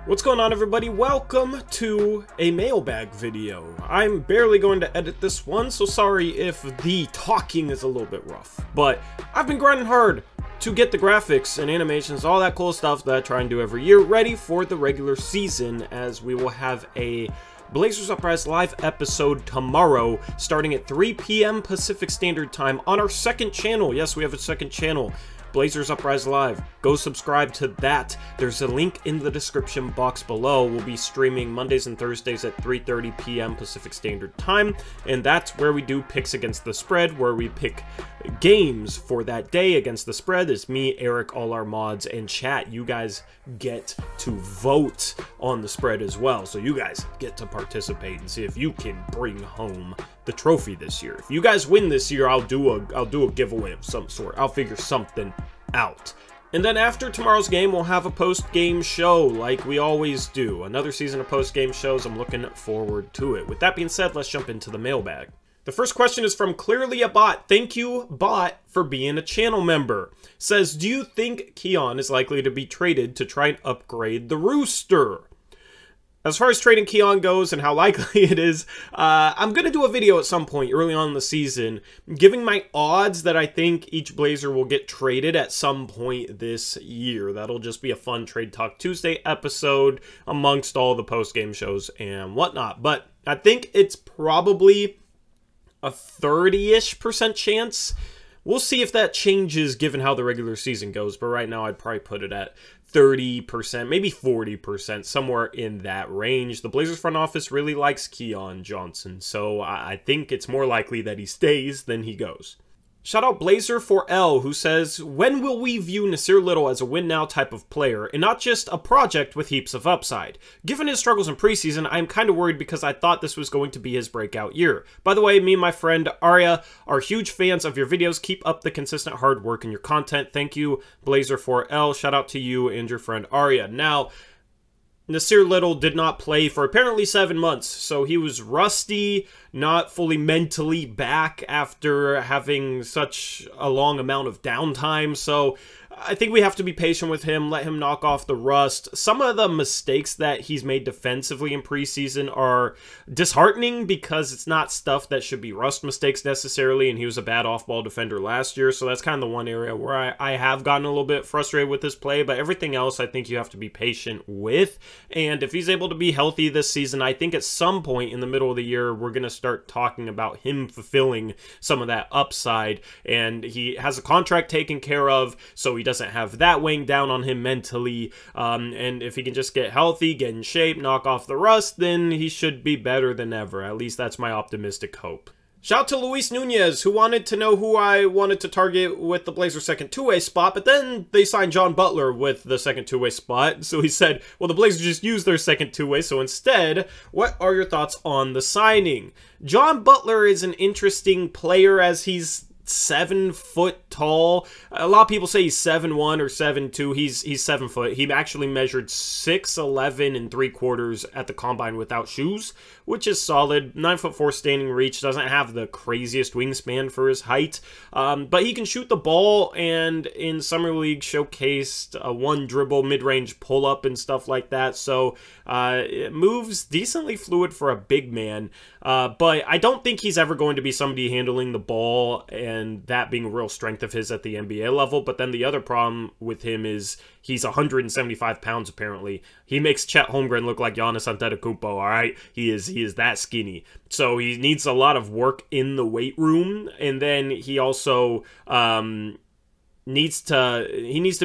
What's going on, everybody? Welcome to a mailbag video. I'm barely going to edit this one, so sorry if the talking is a little bit rough. But I've been grinding hard to get the graphics and animations, all that cool stuff that I try and do every year, ready for the regular season, as we will have a Blazers Uprise live episode tomorrow, starting at 3 p.m. Pacific Standard Time on our second channel. Yes, we have a second channel. Blazers Uprise Live. Go subscribe to that. There's a link in the description box below. We'll be streaming Mondays and Thursdays at 3:30 p.m. Pacific Standard Time, and that's where we do picks against the spread, where we pick games for that day against the spread. It's me, Eric, all our mods, and chat. You guys get to vote on the spread as well, so you guys get to participate and see if you can bring home the trophy this year. If you guys win this year, I'll do a giveaway of some sort. I'll figure something out. And then after tomorrow's game, we'll have a post-game show like we always do. Another season of post-game shows. I'm looking forward to it. With that being said, let's jump into the mailbag. The first question is from Clearly a Bot. Thank you, Bot, for being a channel member. Says, do you think Keon is likely to be traded to try and upgrade the Rooster? As far as trading Keon goes and how likely it is, I'm going to do a video at some point early on in the season giving my odds that I think each Blazer will get traded at some point this year. That'll just be a fun Trade Talk Tuesday episode amongst all the post-game shows and whatnot. But I think it's probably a 30-ish% chance. We'll see if that changes given how the regular season goes, but right now I'd probably put it at 30%, maybe 40%, somewhere in that range. The Blazers front office really likes Keon Johnson, so I think it's more likely that he stays than he goes. Shout out Blazer4L, who says, when will we view Nasir Little as a win-now type of player, and not just a project with heaps of upside? Given his struggles in preseason, I'm kind of worried because I thought this was going to be his breakout year. By the way, me and my friend Arya are huge fans of your videos. Keep up the consistent hard work in your content. Thank you, Blazer4L. Shout out to you and your friend Arya. Now, Nasir Little did not play for apparently 7 months, so he was rusty, not fully mentally back after having such a long amount of downtime, so I think we have to be patient with him, let him knock off the rust. Some of the mistakes that he's made defensively in preseason are disheartening because it's not stuff that should be rust mistakes necessarily, and he was a bad off-ball defender last year, so that's kind of the one area where I have gotten a little bit frustrated with his play, but everything else I think you have to be patient with, and if he's able to be healthy this season, I think at some point in the middle of the year, we're going to start talking about him fulfilling some of that upside, and he has a contract taken care of, so he doesn't have that weighing down on him mentally, and if he can just get healthy, get in shape, knock off the rust, then he should be better than ever. At least that's my optimistic hope. Shout out to Luis Nunez, who wanted to know who I wanted to target with the Blazers' second two-way spot, but then they signed John Butler with the second two-way spot, so he said, well, the Blazers just used their second two-way, so instead, what are your thoughts on the signing? John Butler is an interesting player as he's 7 foot tall. A lot of people say he's 7'1" or 7'2". He's 7 foot. He actually measured 6'11"3/4 at the combine without shoes, which is solid. 9'4" standing reach. Doesn't have the craziest wingspan for his height, but he can shoot the ball, and in Summer League showcased a one dribble mid-range pull-up and stuff like that, so it moves decently fluid for a big man, but I don't think he's ever going to be somebody handling the ball and that being a real strength of his at the NBA level. But then the other problem with him is he's 175 pounds apparently. He makes Chet Holmgren look like Giannis Antetokounmpo, all right? He is that skinny. So he needs a lot of work in the weight room, and then he also needs to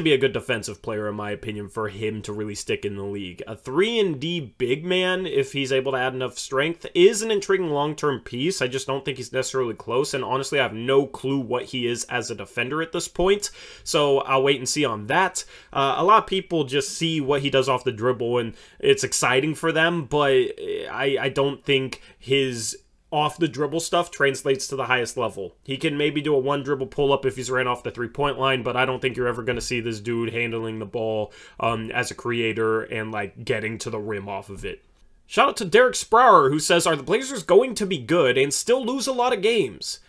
be a good defensive player, in my opinion, for him to really stick in the league. A 3-and-D big man, if he's able to add enough strength, is an intriguing long-term piece. I just don't think he's necessarily close, and honestly, I have no clue what he is as a defender at this point, so I'll wait and see on that. A lot of people just see what he does off the dribble, and it's exciting for them, but I don't think his off the dribble stuff translates to the highest level. He can maybe do a one dribble pull up if he's ran off the 3-point line, but I don't think you're ever going to see this dude handling the ball as a creator and like getting to the rim off of it. Shout out to Derek Sprower, who says, are the Blazers going to be good and still lose a lot of games?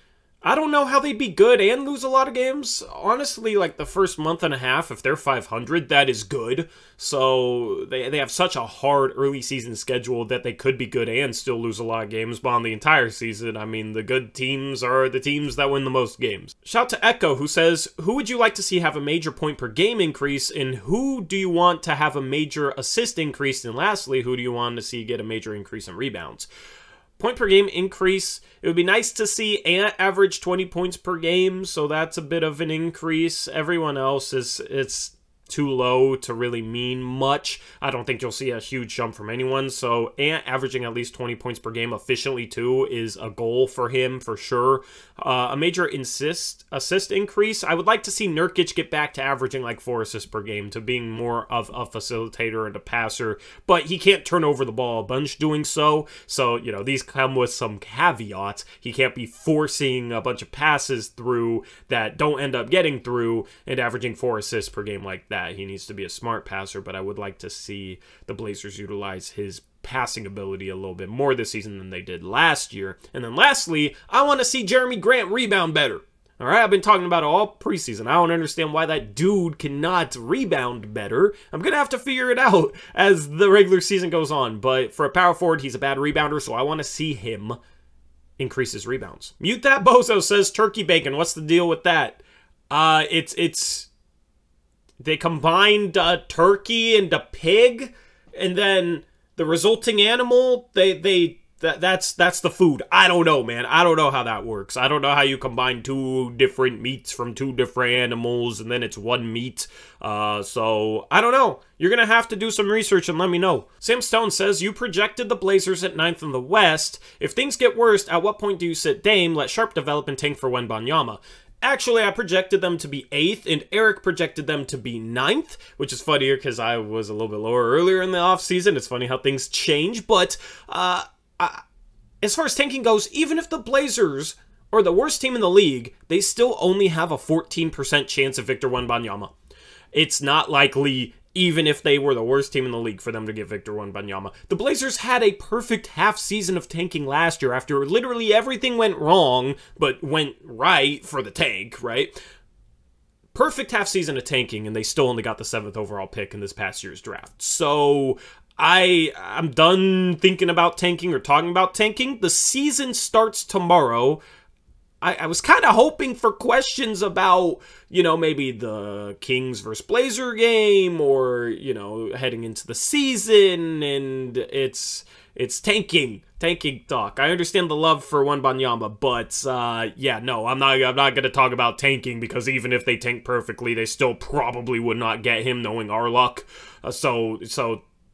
I don't know how they'd be good and lose a lot of games. Honestly, like the first month and a half, if they're 500, that is good. So they have such a hard early season schedule that they could be good and still lose a lot of games. But on the entire season, I mean, the good teams are the teams that win the most games. Shout to Echo, who says, who would you like to see have a major point per game increase, and who do you want to have a major assist increase? And lastly, who do you want to see get a major increase in rebounds? Point per game increase. It would be nice to see Ant average 20 points per game, so that's a bit of an increase. Everyone else it's too low to really mean much. I don't think you'll see a huge jump from anyone, so Ant averaging at least 20 points per game efficiently too is a goal for him for sure. A major assist increase. I would like to see Nurkic get back to averaging like 4 assists per game, to being more of a facilitator and a passer, but he can't turn over the ball a bunch doing so, you know, these come with some caveats. He can't be forcing a bunch of passes through that don't end up getting through and averaging 4 assists per game like that. He needs to be a smart passer, but I would like to see the Blazers utilize his passing ability a little bit more this season than they did last year. And then lastly, I want to see Jeremy Grant rebound better. All right, I've been talking about it all preseason. I don't understand why that dude cannot rebound better. I'm going to have to figure it out as the regular season goes on. But for a power forward, he's a bad rebounder, so I want to see him increase his rebounds. Mute That Bozo says turkey bacon. What's the deal with that? They combined a turkey and a pig, and then the resulting animal, that's the food. I don't know, man. I don't know how that works. I don't know how you combine 2 different meats from 2 different animals, and then it's one meat. So, I don't know. You're going to have to do some research and let me know. Sam Stone says, you projected the Blazers at 9th in the West. If things get worse, at what point do you sit Dame, let Sharp develop, and tank for Wembanyama? Actually, I projected them to be 8th, and Eric projected them to be 9th, which is funnier because I was a little bit lower earlier in the offseason. It's funny how things change, but as far as tanking goes, even if the Blazers are the worst team in the league, they still only have a 14% chance of Victor Wembanyama. It's not likely, even if they were the worst team in the league, for them to get Victor Wembanyama. The Blazers had a perfect half season of tanking last year after literally everything went wrong, but went right for the tank, right? Perfect half season of tanking, and they still only got the 7th overall pick in this past year's draft. So I'm done thinking about tanking or talking about tanking. The season starts tomorrow. I was kind of hoping for questions about, you know, maybe the Kings versus Blazer game, or, you know, heading into the season, and it's tanking talk. I understand the love for Wembanyama, but yeah, no, I'm not going to talk about tanking, because even if they tank perfectly, they still probably would not get him, knowing our luck. So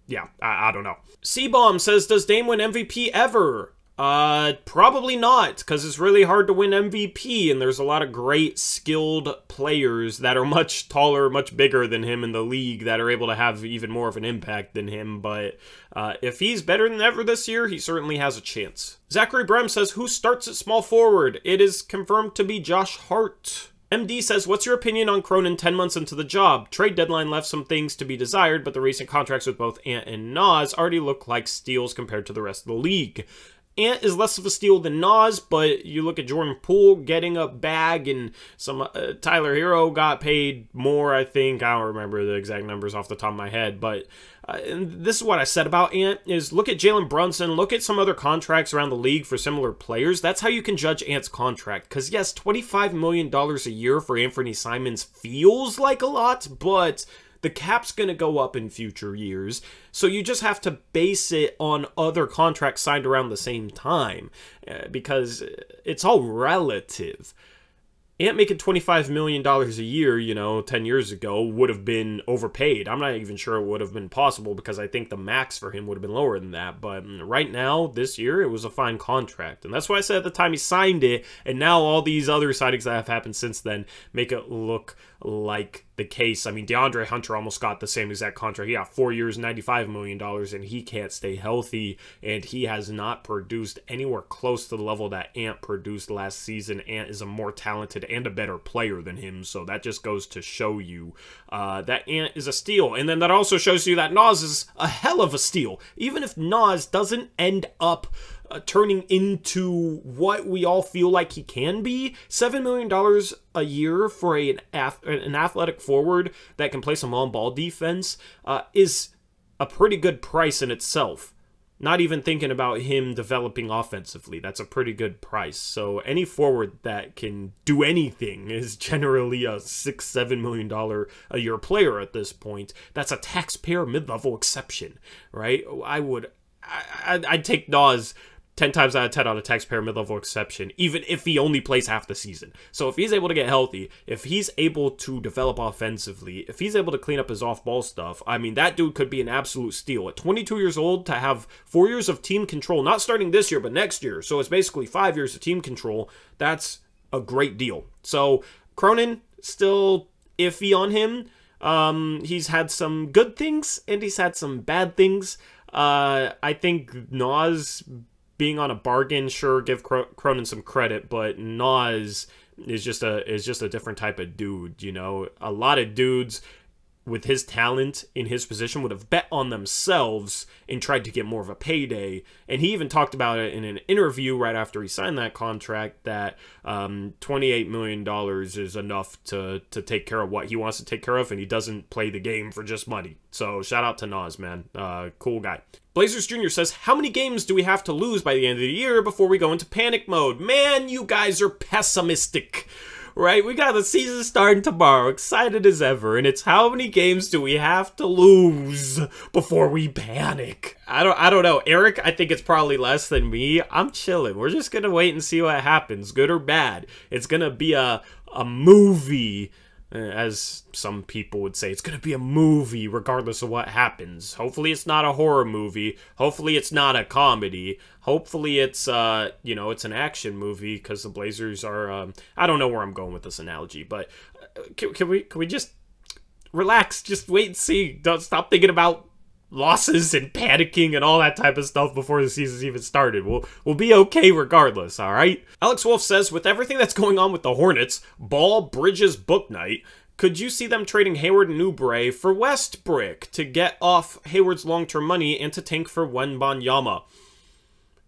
yeah, I don't know. C-Bomb says, does Dame win MVP ever? Probably not, because it's really hard to win MVP, and there's a lot of great, skilled players that are much taller, much bigger than him in the league that are able to have even more of an impact than him, but if he's better than ever this year, he certainly has a chance. Zachary Brem says, who starts at small forward? It is confirmed to be Josh Hart. MD says, what's your opinion on Cronin 10 months into the job? Trade deadline left some things to be desired, but the recent contracts with both Ant and Nas already look like steals compared to the rest of the league. Ant is less of a steal than Nas, but you look at Jordan Poole getting a bag, and some Tyler Hero got paid more, I think. I don't remember the exact numbers off the top of my head, but and this is what I said about Ant, is look at Jalen Brunson, look at some other contracts around the league for similar players. That's how you can judge Ant's contract, because yes, $25 million a year for Anthony Simons feels like a lot, but the cap's going to go up in future years, so you just have to base it on other contracts signed around the same time, because it's all relative. Ant making $25 million a year, you know, 10 years ago would have been overpaid. I'm not even sure it would have been possible, because I think the max for him would have been lower than that. But right now, this year, it was a fine contract. And that's why I said at the time he signed it, and now all these other signings that have happened since then make it look like the case. I mean, DeAndre Hunter almost got the same exact contract. He got 4 years, $95 million, and he can't stay healthy, and he has not produced anywhere close to the level that Ant produced last season. Ant is a more talented and a better player than him, so that just goes to show you that Ant is a steal. And then that also shows you that Nas is a hell of a steal. Even if Nas doesn't end up turning into what we all feel like he can be. $7 million a year for an athletic forward that can play some on-ball defense is a pretty good price in itself. Not even thinking about him developing offensively. That's a pretty good price. So any forward that can do anything is generally a $6-7 million a year player at this point. That's a taxpayer mid-level exception, right? I'd take Nas 10 times out of 10 on a taxpayer mid-level exception, even if he only plays half the season. So if he's able to get healthy, if he's able to develop offensively, if he's able to clean up his off-ball stuff, I mean, that dude could be an absolute steal. At 22 years old, to have 4 years of team control, not starting this year, but next year, so it's basically 5 years of team control, that's a great deal. So Cronin, still iffy on him. He's had some good things, and he's had some bad things. I think Nas being on a bargain, sure, give Cronin some credit, but Nas is just a different type of dude, you know? A lot of dudes with his talent in his position would have bet on themselves and tried to get more of a payday. And he even talked about it in an interview right after he signed that contract, that $28 million is enough to take care of what he wants to take care of, and he doesn't play the game for just money. So shout out to Nas, man. Cool guy. Blazers Jr. says, how many games do we have to lose by the end of the year before we go into panic mode? Man, you guys are pessimistic. Right, we got the season starting tomorrow, excited as ever, and it's how many games do we have to lose before we panic? I don't know, Eric, I think it's probably less than me. I'm chilling. We're just gonna wait and see what happens, good or bad. It's gonna be a movie, as some people would say. It's gonna be a movie regardless of what happens. Hopefully it's not a horror movie. Hopefully it's not a comedy. Hopefully it's you know, it's an action movie, because the Blazers are I don't know where I'm going with this analogy, but can we just relax, just wait and see. Don't stop thinking about losses and panicking and all that type of stuff before the season's even started. We'll be okay regardless, all right? Alex Wolf says, with everything that's going on with the Hornets, Ball, Bridges, Bouknight, could you see them trading Hayward and Oubre for Westbrook to get off Hayward's long-term money and to tank for Wembanyama?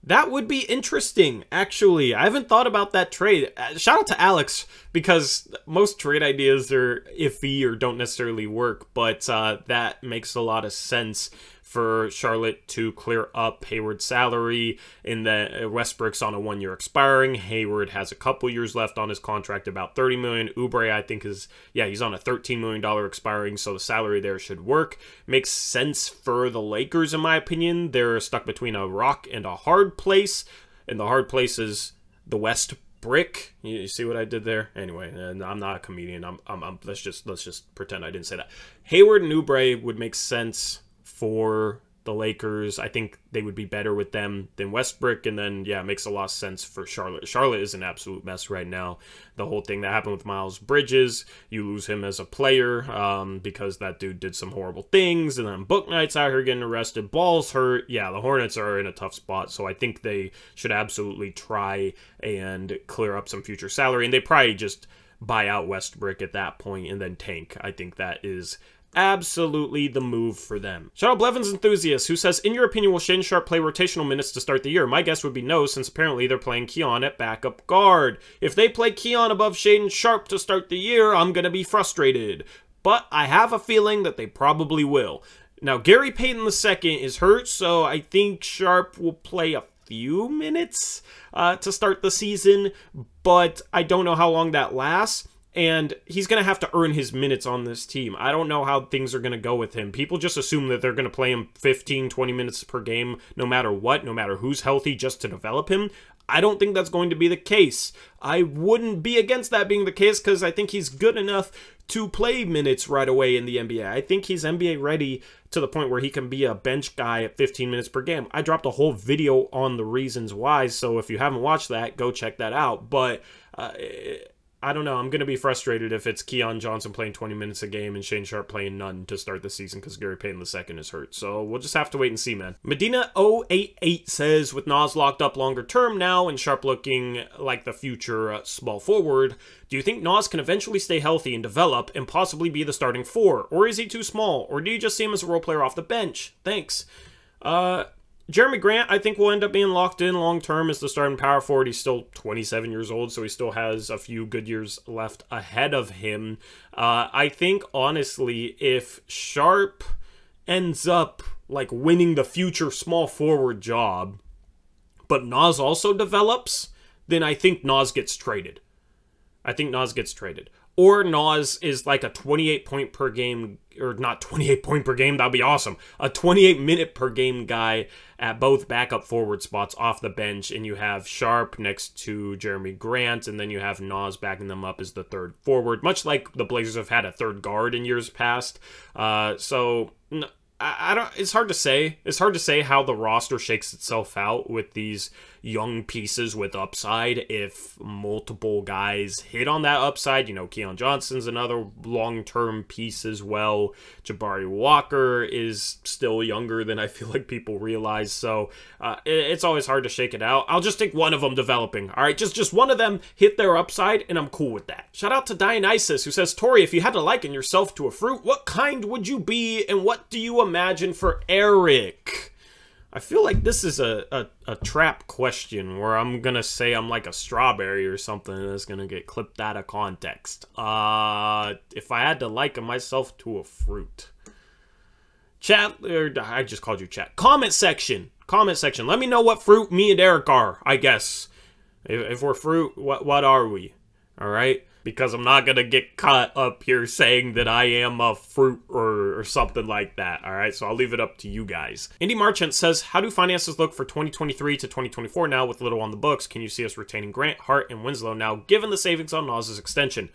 That would be interesting, actually. I haven't thought about that trade. Shout out to Alex, because most trade ideas are iffy or don't necessarily work, but that makes a lot of sense for Charlotte to clear up Hayward's salary, in that Westbrook's on a 1-year expiring. Hayward has a couple years left on his contract, about $30 million. Oubre, I think, he's on a $13 million expiring, so the salary there should work. Makes sense for the Lakers, in my opinion. They're stuck between a rock and a hard place, and the hard place is the West brick. You see what I did there? Anyway, and I'm not a comedian. Let's just pretend I didn't say that. Hayward and Oubre would make sense for the Lakers. I think they would be better with them than Westbrook, and then, yeah, it makes a lot of sense for Charlotte. Charlotte is an absolute mess right now. The whole thing that happened with Miles Bridges, you lose him as a player because that dude did some horrible things, and then Bouknight's out here getting arrested, Ball's hurt. Yeah, the Hornets are in a tough spot, so I think they should absolutely try and clear up some future salary, and they probably just buy out Westbrook at that point and then tank. I think that is absolutely the move for them. Shout out Blevins Enthusiast, who says, in your opinion, will Shaedon Sharpe play rotational minutes to start the year? My guess would be no, since apparently they're playing Keon at backup guard. If they play Keon above Shaedon Sharpe to start the year, I'm going to be frustrated. But I have a feeling that they probably will. Now, Gary Payton II is hurt, so I think Sharpe will play a few minutes to start the season, but I don't know how long that lasts. And he's going to have to earn his minutes on this team. I don't know how things are going to go with him. People just assume that they're going to play him 15, 20 minutes per game, no matter what, no matter who's healthy, just to develop him. I don't think that's going to be the case. I wouldn't be against that being the case, because I think he's good enough to play minutes right away in the NBA. I think he's NBA ready to the point where he can be a bench guy at 15 minutes per game. I dropped a whole video on the reasons why, so if you haven't watched that, go check that out. But I don't know. I'm going to be frustrated if it's Keon Johnson playing 20 minutes a game and Shaedon Sharpe playing none to start the season because Gary Payton II is hurt. So we'll just have to wait and see, man. Medina088 says, with Nas locked up longer term now and Sharpe looking like the future small forward, do you think Nas can eventually stay healthy and develop and possibly be the starting 4? Or is he too small? Or do you just see him as a role player off the bench? Thanks. Jeremy Grant, I think, will end up being locked in long-term as the starting power forward. He's still 27 years old, so he still has a few good years left ahead of him. I think, honestly, if Sharp ends up, like, winning the future small forward job, but Nas also develops, then I think Nas gets traded. Or Nas is like a 28 point per game, or not 28 point per game, that'd be awesome. A 28 minute per game guy at both backup forward spots off the bench, and you have Sharp next to Jeremy Grant, and then you have Nas backing them up as the third forward, much like the Blazers have had a third guard in years past. I don't. It's hard to say. It's hard to say how the roster shakes itself out with these young pieces with upside. If multiple guys hit on that upside, you know, Keon Johnson's another long-term piece as well. Jabari Walker is still younger than I feel like people realize. So it's always hard to shake it out. I'll just take one of them developing. All right, just one of them hit their upside, and I'm cool with that. Shout out to Dionysus, who says, Tori, if you had to liken yourself to a fruit, what kind would you be, and what do you imagine for Eric? I feel like this is a trap question where I'm going to say I'm like a strawberry or something that's going to get clipped out of context. If I had to liken myself to a fruit. Chat, or I just called you chat. Comment section. Let me know what fruit me and Eric are, I guess. If we're fruit, what are we? All right? Because I'm not going to get caught up here saying that I am a fruit or something like that, all right? So I'll leave it up to you guys. Indy Marchant says, how do finances look for 2023 to 2024 now with little on the books? Can you see us retaining Grant, Hart, and Winslow now, given the savings on Nas's extension?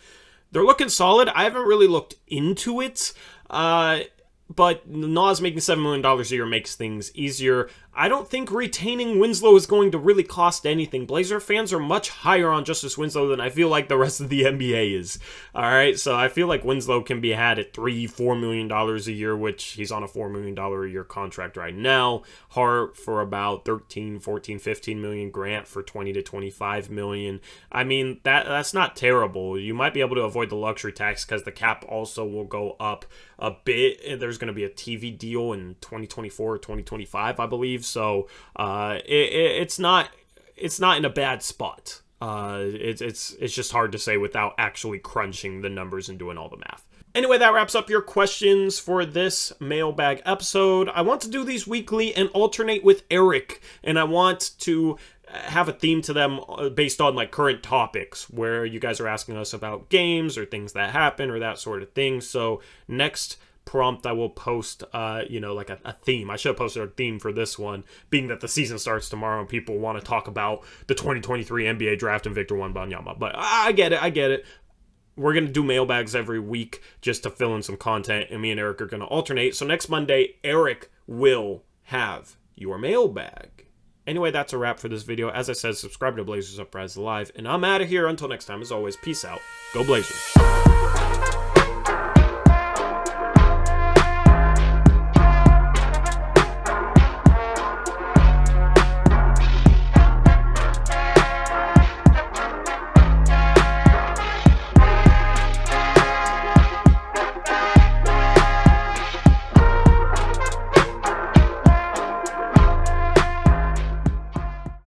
They're looking solid. I haven't really looked into it, but Nas making $7 million a year makes things easier. I don't think retaining Winslow is going to really cost anything. Blazer fans are much higher on Justice Winslow than I feel like the rest of the NBA is. All right, so I feel like Winslow can be had at $3-4 million a year, which he's on a $4 million a year contract right now. Hart for about 13, 14, 15 million. Grant for 20 to 25 million. I mean, that's not terrible. You might be able to avoid the luxury tax because the cap also will go up a bit. There's going to be a TV deal in 2024 or 2025, I believe. So it's not in a bad spot. It's just hard to say without actually crunching the numbers and doing all the math. Anyway, that wraps up your questions for this mailbag episode. I want to do these weekly and alternate with Eric, and I want to have a theme to them based on like current topics where you guys are asking us about games or things that happen or that sort of thing. So next prompt I will post you know, like a theme. I should have posted a theme for this one, being that the season starts tomorrow and people want to talk about the 2023 NBA draft and Victor Wembanyama. But I get it. We're going to do mailbags every week just to fill in some content, and me and Eric are going to alternate. So next Monday, Eric will have your mailbag. Anyway, that's a wrap for this video. As I said, subscribe to Blazers Uprise Live, and I'm out of here. Until next time, as always, peace out. Go Blazers.